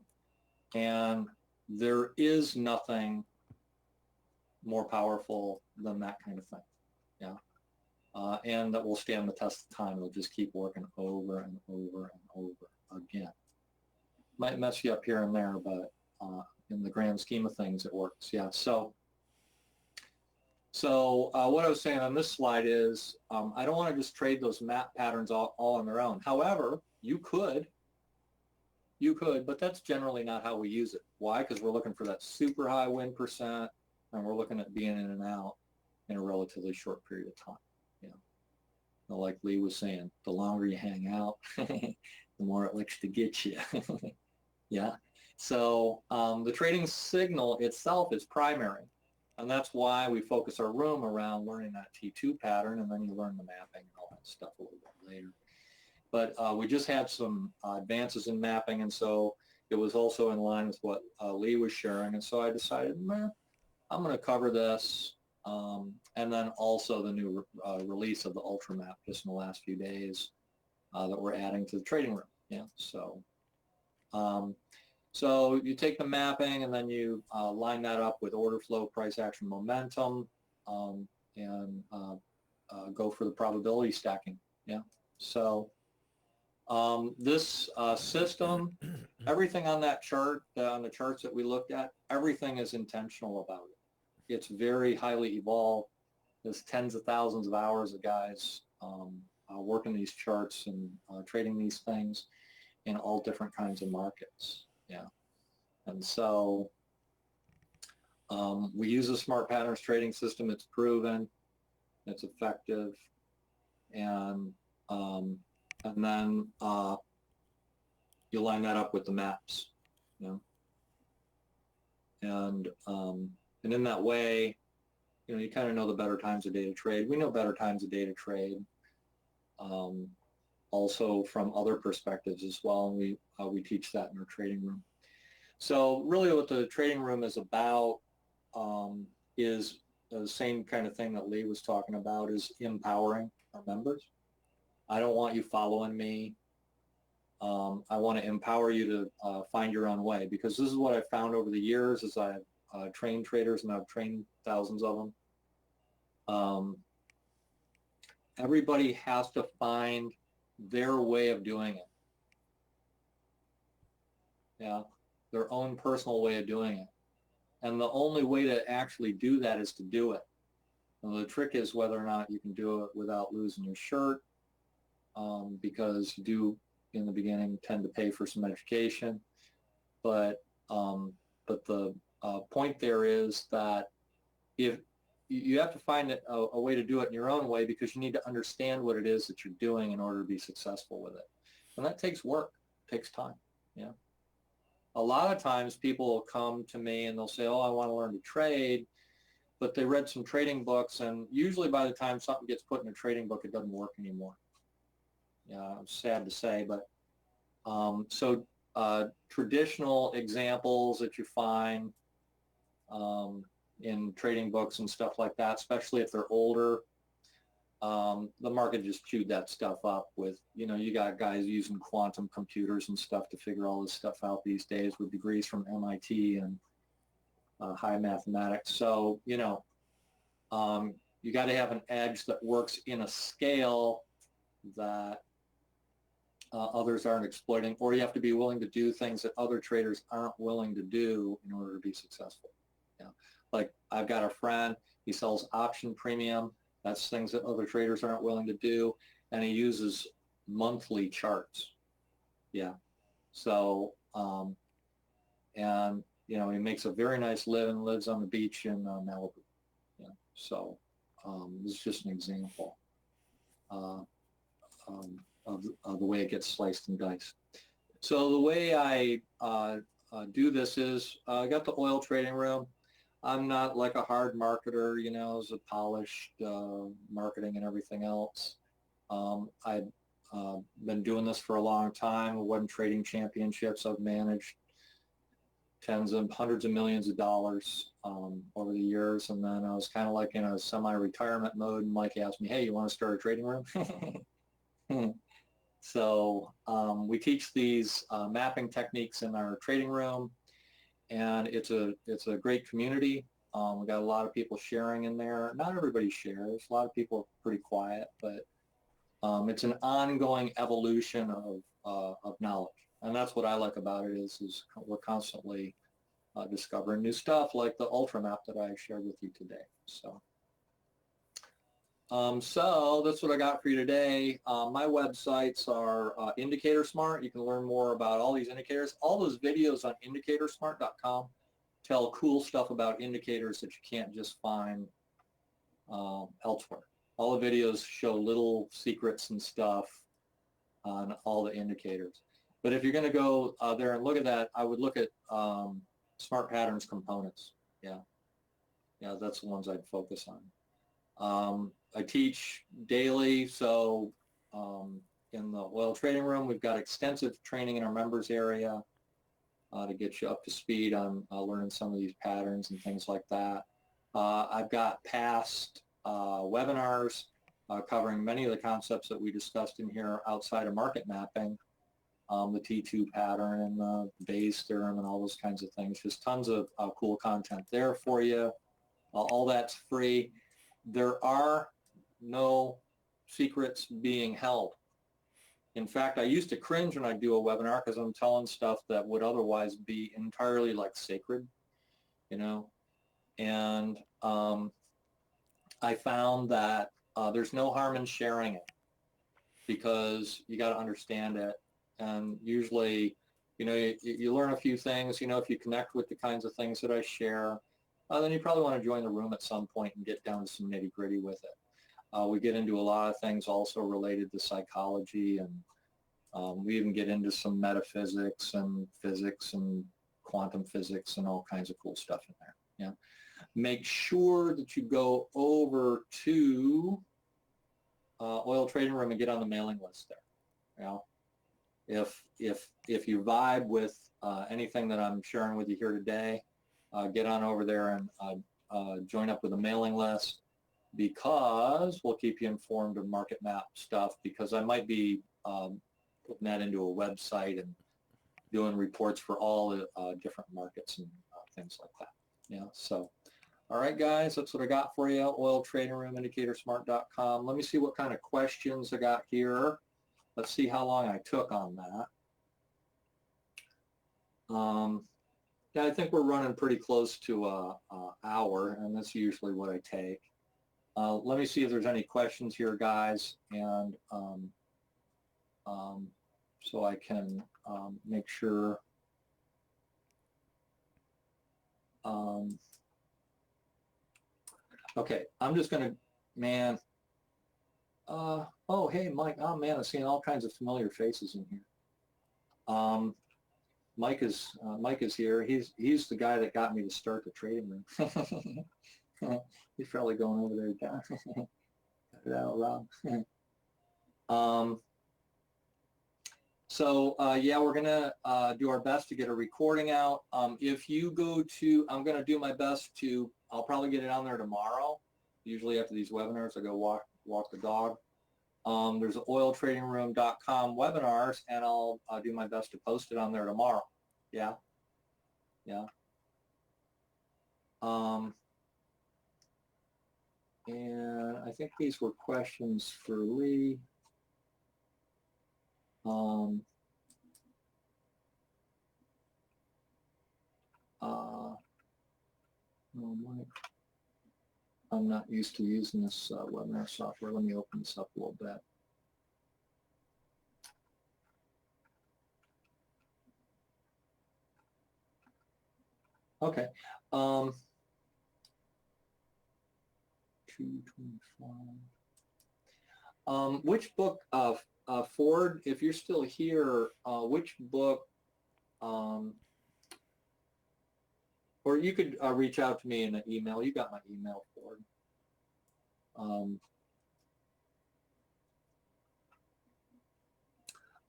And there is nothing more powerful than that kind of thing. Yeah. And that will stand the test of time. It'll just keep working over and over and over again. Might mess you up here and there, but in the grand scheme of things, it works. Yeah. So what I was saying on this slide is I don't want to just trade those map patterns all on their own. However, you could, but that's generally not how we use it. Why? Because we're looking for that super high win percent, and we're looking at being in and out in a relatively short period of time. Like Lee was saying, the longer you hang out, the more it likes to get you. Yeah. So the trading signal itself is primary, and that's why we focus our room around learning that T2 pattern, and then you learn the mapping and all that stuff a little bit later. But we just had some advances in mapping, and so it was also in line with what Lee was sharing. And so I decided, I'm going to cover this, and then also the new release of the Ultra Map just in the last few days that we're adding to the trading room. Yeah. So you take the mapping, and then you line that up with order flow, price action, momentum, and go for the probability stacking. Yeah. So this system, everything on that chart, on the charts that we looked at, everything is intentional about it. It's very highly evolved. There's tens of thousands of hours of guys working these charts and trading these things in all different kinds of markets. Yeah. And so we use a smart patterns trading system. It's proven, it's effective, and then you line that up with the maps, and in that way, you kind of know the better times of day to trade. We know better times of day to trade, also from other perspectives as well, and we teach that in our trading room. So really what the trading room is about is the same kind of thing that Lee was talking about, is empowering our members. I don't want you following me. I want to empower you to find your own way, because this is what I've found over the years as I've trained traders, and I've trained thousands of them. Everybody has to find their way of doing it. Yeah, their own personal way of doing it. And the only way to actually do that is to do it. And the trick is whether or not you can do it without losing your shirt, because you do, in the beginning, tend to pay for some education. But the point there is that if you have to find a way to do it in your own way, because you need to understand what it is that you're doing in order to be successful with it. And that takes work, takes time. Yeah. A lot of times people will come to me and they'll say, oh, I want to learn to trade, but they read some trading books, and usually by the time something gets put in a trading book, it doesn't work anymore. Yeah, it's sad to say, but traditional examples that you find in trading books and stuff like that, especially if they're older. The market just chewed that stuff up with, you got guys using quantum computers and stuff to figure all this stuff out these days with degrees from MIT and high mathematics. So, you got to have an edge that works in a scale that others aren't exploiting, or you have to be willing to do things that other traders aren't willing to do in order to be successful. Like I've got a friend, he sells option premium. That's things that other traders aren't willing to do, and he uses monthly charts. Yeah. So, and he makes a very nice living, lives on the beach in Malibu. Yeah. So, this is just an example of the way it gets sliced and diced. So the way I do this is I got the oil trading room. I'm not like a hard marketer, as a polished marketing and everything else. I've been doing this for a long time. I won trading championships. I've managed tens of hundreds of millions of dollars over the years. And then I was kind of like in a semi-retirement mode, and Mike asked me, hey, you want to start a trading room? So we teach these mapping techniques in our trading room, and it's a great community. We got a lot of people sharing in there. Not everybody shares. A lot of people are pretty quiet, but it's an ongoing evolution of knowledge, and that's what I like about it is we're constantly discovering new stuff, like the ultra map that I shared with you today. So that's what I got for you today. My websites are Indicator Smart. You can learn more about all these indicators. All those videos on indicatorsmart.com tell cool stuff about indicators that you can't just find elsewhere. All the videos show little secrets and stuff on all the indicators. But if you're going to go there and look at that, I would look at Smart Patterns components. Yeah, that's the ones I'd focus on. I teach daily, so in the oil trading room, we've got extensive training in our members area to get you up to speed on learning some of these patterns and things like that. I've got past webinars covering many of the concepts that we discussed in here outside of market mapping, the T2 pattern and the Bayes theorem and all those kinds of things. Just tons of cool content there for you. All that's free. There are no secrets being held. In fact, I used to cringe when I do a webinar because I'm telling stuff that would otherwise be entirely like sacred, and I found that there's no harm in sharing it because you got to understand it, and usually, you learn a few things, if you connect with the kinds of things that I share, then you probably want to join the room at some point and get down to some nitty-gritty with it. We get into a lot of things also related to psychology, and we even get into some metaphysics and physics and quantum physics and all kinds of cool stuff in there. Yeah. Make sure that you go over to Oil Trading Room and get on the mailing list there. If you vibe with anything that I'm sharing with you here today, get on over there and join up with a mailing list, because we'll keep you informed of market map stuff, because I might be putting that into a website and doing reports for all the different markets and things like that. So all right, guys, that's what I got for you. Oil Trading Room, indicatorsmart.com. Let me see what kind of questions I got here. Let's see how long I took on that. Yeah, I think we're running pretty close to an hour, and that's usually what I take. Let me see if there's any questions here, guys, and so I can make sure. Okay, I'm just going to, man. Oh, hey, Mike. Oh, man, I'm seeing all kinds of familiar faces in here. Mike is here. He's the guy that got me to start the trading room. He's probably going over there, John. Cut it out, Rob. So yeah, we're gonna do our best to get a recording out. If you go to, I'm gonna do my best to, I'll probably get it on there tomorrow. Usually after these webinars, I go walk the dog. There's oiltradingroom.com webinars, and I'll do my best to post it on there tomorrow. Yeah, yeah. And I think these were questions for Lee. Oh, Mike. I'm not used to using this webinar software. Let me open this up a little bit. Okay. 225. Which book, Ford, if you're still here, which book, or you could reach out to me in an email. You got my email, Ford.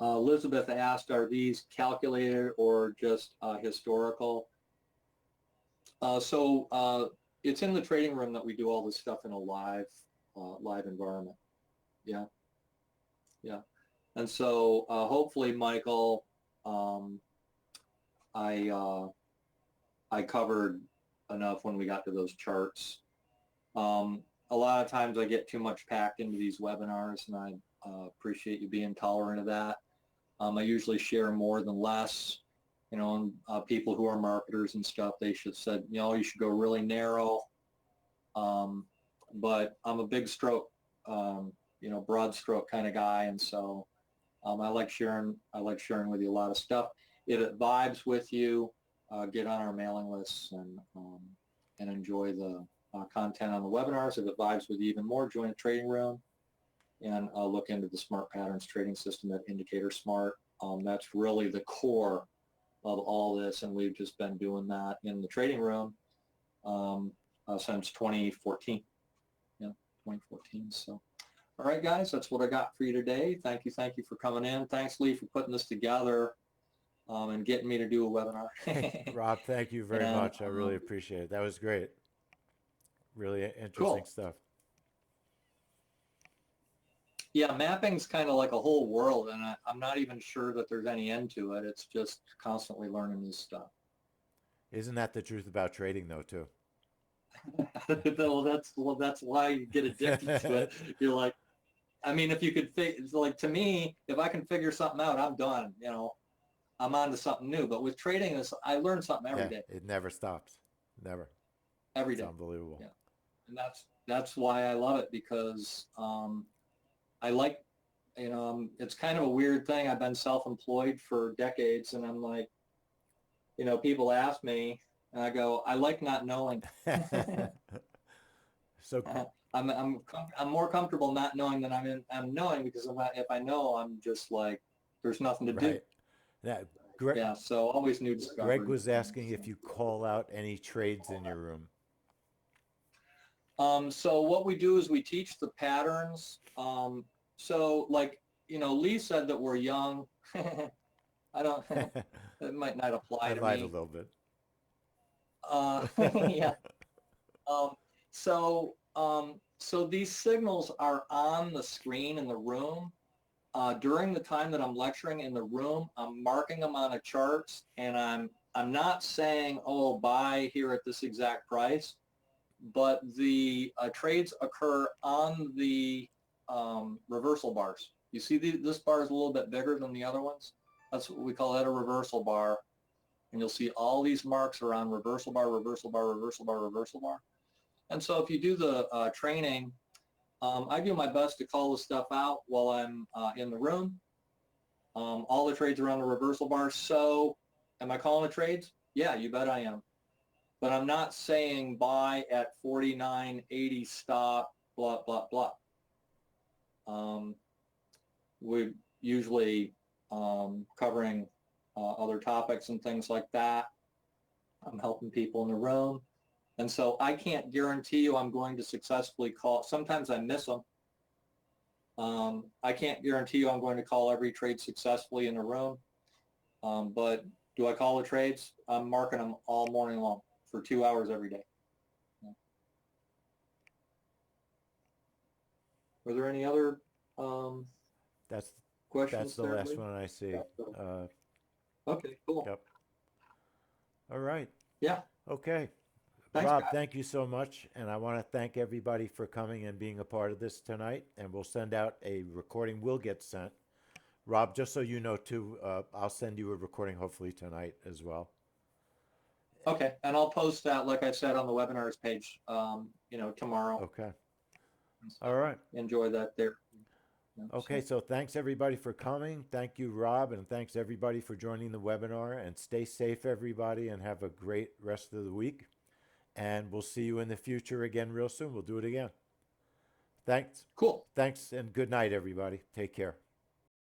Elizabeth asked, are these calculated or just historical? So it's in the trading room that we do all this stuff in a live environment. Yeah, yeah. And so hopefully, Michael, I covered enough when we got to those charts. A lot of times I get too much packed into these webinars, and I appreciate you being tolerant of that. I usually share more than less. You know, and people who are marketers and stuff, they should said, you know, you should go really narrow. But I'm a big stroke, you know, broad stroke kind of guy, and so I like sharing. I like sharing with you a lot of stuff. If it vibes with you, get on our mailing lists and enjoy the content on the webinars. If it vibes with you even more, join a trading room and look into the Smart Patterns trading system at Indicator Smart. That's really the core of all this, and we've just been doing that in the trading room since 2014. Yeah, 2014. So, all right, guys, that's what I got for you today. Thank you for coming in. Thanks, Lee, for putting this together and getting me to do a webinar. Rob, thank you very And, much. I really appreciate it. That was great. Really interesting cool. stuff. Yeah, mapping's kind of like a whole world, and I'm not even sure that there's any end to it. It's just constantly learning new stuff. Isn't that the truth about trading, though, too? well, that's why you get addicted to it. You're like, I mean, if you could, like to me, if I can figure something out, I'm done. You know, I'm on to something new. But with trading, I learn something every Yeah, day. it never stops. Never. Every It's day. unbelievable. Yeah, and that's why I love it, because I like, you know, it's kind of a weird thing. I've been self-employed for decades, and I'm like, you know, people ask me, and I go, I like not knowing. So I'm more comfortable not knowing than I'm knowing, because if I know, I'm just like, there's nothing to do. right. Now, Greg, Yeah, so always new Greg discoveries. was asking if you call out any trades in your room. So what we do is we teach the patterns. So like, you know, Lee said that we're young. I don't, it might not apply I to lied a me. little bit. Yeah. Um, so these signals are on the screen in the room. During the time that I'm lecturing in the room, I'm marking them on a chart, and I'm not saying, oh, buy here at this exact price, but the trades occur on the reversal bars. You see this bar is a little bit bigger than the other ones. That's what we call that, a reversal bar. And you'll see all these marks are on reversal bar, reversal bar, reversal bar, reversal bar. And so if you do the training, I do my best to call the stuff out while I'm in the room. All the trades are on the reversal bar. So am I calling the trades? Yeah, you bet I am. But I'm not saying buy at 49.80 stop, blah, blah, blah. We're usually covering other topics and things like that. I'm helping people in the room. And so I can't guarantee you I'm going to successfully call. Sometimes I miss them. I can't guarantee you I'm going to call every trade successfully in the room, but do I call the trades? I'm marking them all morning long for 2 hours every day. Were there any other That's questions the there, last Lee? one I see. Yeah, so- Uh, Okay, cool. yep. All right. Yeah, Okay. thanks, Rob, guys. thank you so much. And I want to thank everybody for coming and being a part of this tonight. And we'll send out a recording, will get sent. Rob, just so you know too, I'll send you a recording hopefully tonight as well. Okay, and I'll post that, like I said, on the webinars page, tomorrow. Okay. So All right. enjoy that there. Yeah, Okay, so, so thanks everybody for coming. Thank you, Rob, and thanks everybody for joining the webinar. And stay safe, everybody, and have a great rest of the week. And we'll see you in the future again real soon. We'll do it again. Thanks. cool. Thanks, and good night, everybody. Take care.